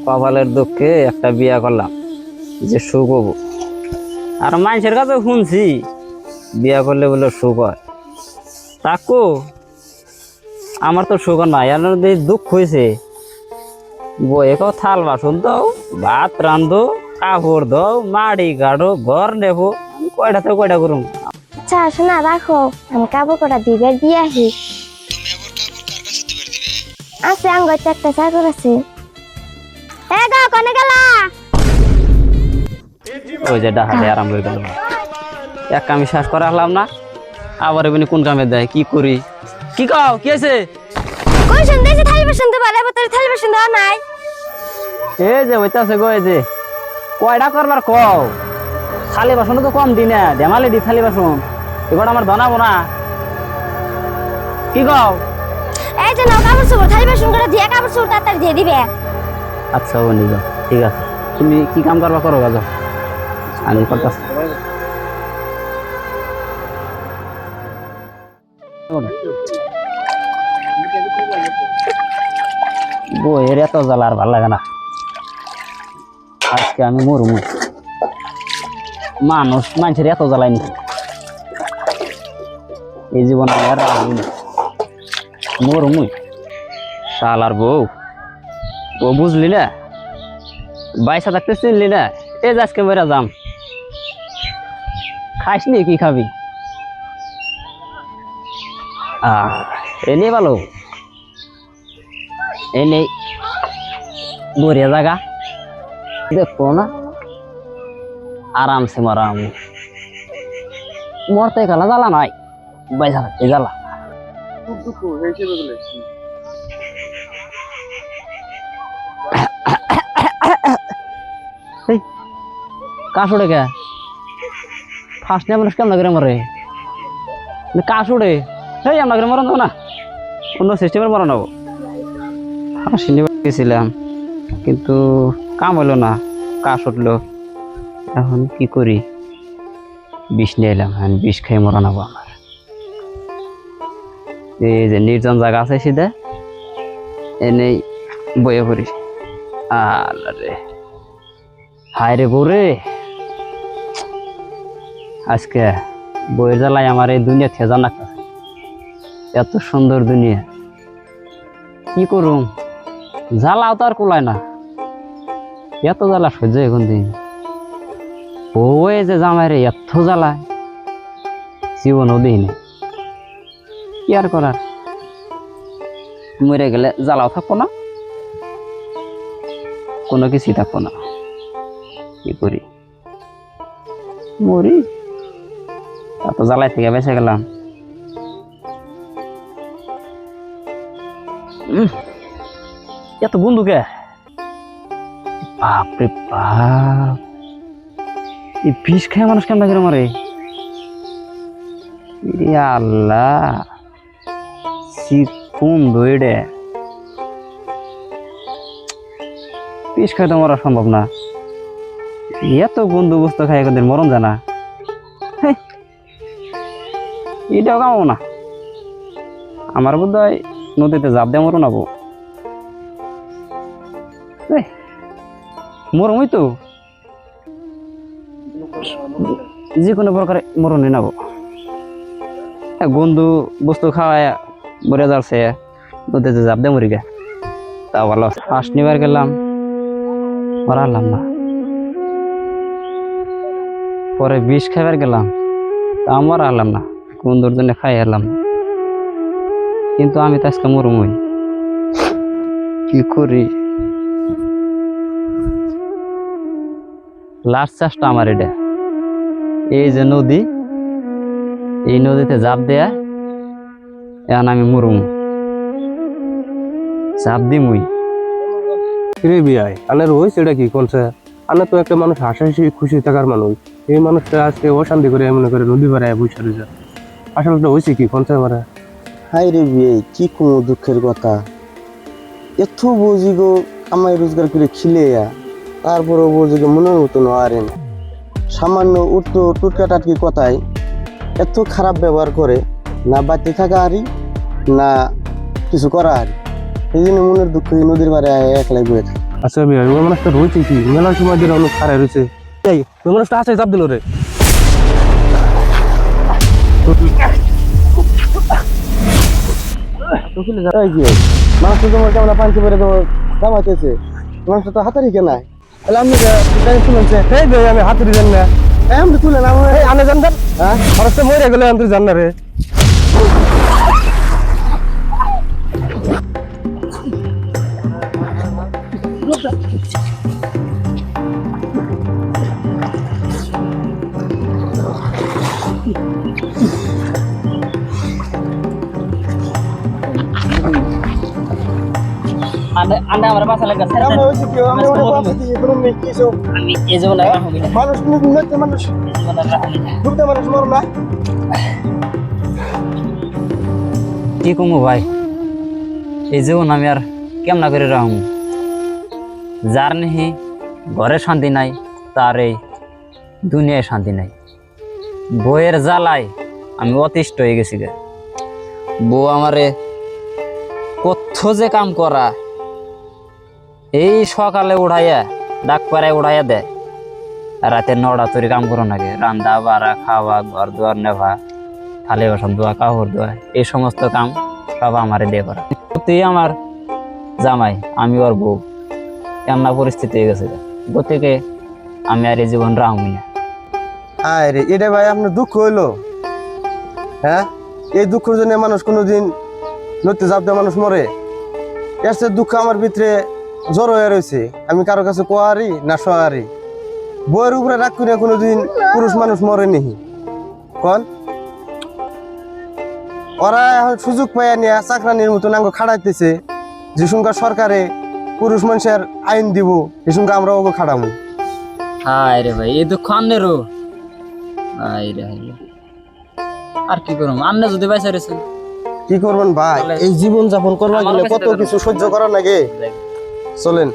কপালের দুঃখে একটা বিয়া করলাম যে সুখ হবো। আর মানুষের কাছে শুনছি বিয়া করলে বলে সুখ হয়। তাকো আমার তো সুখ নাই, আর দুঃখ হয়েছে। বয়ে কাও থাল বাসন দাও, ভাত রান্ধো, কাপড় দাও, মাড়ি গাড়ো, ঘর নেবো, কয়টা তো কয়টা করুম। আচ্ছা শোনা রাখো, আমি কাপড় কটা দিবে দিয়ে আসি। আছে আঙ্গতে একটা চাকর আছে। এ গো কোনে গেলা? ওই যে ডাহাতে আরাম করে গেল। এক কামি শেষ করে আসলাম না, আবার এমনি কোন কামে দেয়, কি করি? কি কাও কি আছে? কই শুনতেছি থালি বাসন তো বারে বতরে থালি বাসন দাও নাই। এই যে হইতাছে গো, এই যে কয়টা করবার কও। থালি বাসন তো কম দি না, দেমালি দি থালি বাসন, এবার আমার ধনাবো না। কি কও? এই যে নাও কাপড় চোপড় থালি বাসন করে দিয়ে কাপড় চোপড় তাড়াতাড়ি দিয়ে দিবে। আচ্ছা ও নিজ, ঠিক আছে। তুমি কি কাম করবা করো গাজো, আমি করতেছি। বইয়ের এত জ্বালা আর ভাল লাগে না। আজকে আমি মরুম, মানুষের এত জ্বালাইনি এই জীবন, আর মরুম। শালার বউ, ও বুঝলি না, বাইসা থাকতে চিনলি না, এই যে আজকে বেড়া যাম। খাইসনি, কি খাবি? এনে ভালো, এনে বড়িয়া জায়গা দেখো না, আরামসে মরাম। মরতে গেলা জ্বালা নাই, বাইসা থাকতে জ্বালা। কাশ উড়ে কে ফার্স্ট নিয়ে মানুষ কেমন করে মরে? কাশ উড়ে, এই আমরা করে মরণ দেবো না, অন্য সিস্টেমের মরণ হবো। ফাঁসি নিয়ে গেছিলাম কিন্তু কাম হইলো না, কাশ উঠলো। এখন কি করি? বিষ নিয়ে এলাম, বিষ খেয়ে মরণ হবো আমার। এই যে নির্জন জায়গা আছে সিধে, এনেই বয়ে পড়ি। আরে হায় রে বউরে, আজকে বইয়ের জ্বালায় আমার এই দুনিয়া থেজা না। এত সুন্দর দুনিয়া, কি করুম? জ্বালাও তো আর কোলায় না, এত জ্বালা সহ্য এখন দিন। বউয়ে যে জামাই রে এত জ্বালায়, জীবনও দিইনি। কি আর করার, মরে গেলে জ্বালাও থাকবো না, কোনো কিছুই থাকবো না। কি করি? মরি, এত জ্বালাই থেকে বেঁচে গেলাম। এত বন্ধুকে, বাপরে বাপ, এই বিষ খেয়ে মানুষ কেমন করে মরে? আল্লাহ, বন্ধু এডে বিষ খাই তো মরা সম্ভব না। এত বন্ধু বুঝতে খাই এখন মরণ জানা, এটাও কামাবো না। আমার বোধ হয় নদীতে জাপ দিয়ে মরণ হবো। মরমই তো, যে কোনো প্রকারে মরণই নেবো। বন্ধু বস্তু খাওয়ায় মরে যাচ্ছে, নদীতে জাপ দিয়ে মরি গে, তা ভালো। ফার্স্ট নিবার গেলাম, মরালাম না। পরে বিষ খাইবার গেলাম, তা মরালাম না, বন্ধুর জন্য খাই এলাম। কিন্তু আমি তো আজকে মরুমই, কি করি? লাস্ট চেষ্টা আমার এটা। এই যে নদী, এই নদীতে জাপ দেয়া, এখন আমি মরুম, জাপ দিমুই। রে বিয়াই আনার হয়েছে এটা কি কোনছে? আনা তো একটা মানুষ হাসাহাসি খুশি থাকার মানুষ, এই মানুষটা আজকে অশান্তি করে মনে করে নদী পাড়ায় বসে রয়েছে। আসলে হয়েছে কি কোনছে মারা? হাই রে বিয়ে, কি কোনো দুঃখের কথা। এত বুঝি গো কামাই রোজগার করে খিলে তারপরও বুঝি গো মনের মতো আরে না। সামান্য উঠতো টুটকা টাটকি কথায় এত খারাপ ব্যবহার করে, না বাড়িতে থাকা হারি না কিছু করা হারি। এই জন্য মনের দুঃখ এই নদীর পারে একলাই বয়ে থাকে। আচ্ছা বিয়াই ওই মানুষটা রয়েছে কি মেলা সময় ধরে অনেক খারাপ রয়েছে এই ওই মানুষটা আছে চাপ দিল রে এই কি মানুষ তো তোমার কেমন পাঞ্চি পরে তোমার জামাইতেছে, মানুষটা তো হাতারি কে নাই, তাহলে আপনি শুনছে এই বে আমি হাতুড়ি জান না আপনি তুলেন আমার এই আনে জান হ্যাঁ খরচটা মরে গেলে আমি জান না রে আন্ডা আমার বাসা লাগা আমরা হইছে কি আমরা ওরে বাসা দিয়ে করুম নি কি সব আমি এই জীবনে রাখবি না মানুষ নইতে মানুষ এই জীবনে রাখবি না ডুবতে মানুষ মর না। কি কমু ভাই, এই জীবন আমি আর কেমনা করে রাখবো? যার নেহি ঘরে শান্তি নাই তার এই দুনিয়ায় শান্তি নাই। বইয়ের জ্বালায় আমি অতিষ্ঠ হয়ে গেছি গে। বউ আমারে কত যে কাম করা, এই সকালে উঠাইয়া ডাক পাড়ায় উঠাইয়া দেয়, রাতে 9টা তৈরি কাম করো নাকি, রান্না বাড়া খাওয়া ঘর দুয়ার নেওয়া থালে বাসন ধোয়া কাপড় ধোয়া এই সমস্ত কাম সব আমারে দিয়ে করা। তুই আমার জামাই আমি ওর বউ, কেমনা পরিস্থিতি হয়ে গেছে গতিকে আমি আর এই জীবন রাখবি না। আয় রে এটা ভাই আপনার দুঃখ হইলো? হ্যাঁ এই দুঃখের জন্য মানুষ কোনোদিন নদীতে জাপ দিয়ে মানুষ মরে? এর চেয়ে দুঃখ আমার ভিতরে জড়ো হয়ে রয়েছে, আমি কারো কাছে কোয়ারি না সোয়ারি। বইয়ের উপরে রাগ করে কোনোদিন পুরুষ মানুষ মরে নিহি কন? ওরা এখন সুযোগ পাইয়া নিয়ে চাকরানির মতন আঙ্গ খাড়াইতেছে, যে সঙ্গে সরকারে পুরুষ মানুষের আইন দিব এ সঙ্গে আমরা ওকে খাড়ামু। হায় রে ভাই এই দুঃখ আন্নেরও। হায় রে হায় রে। আর কি করুম, আন্নে যদি বাইসা রেছেন কি করবেন ভাই, এই জীবন যাপন করবার আমার গেলে কাছে কত তো কিছু সহ্য করার লাগে। চলেন।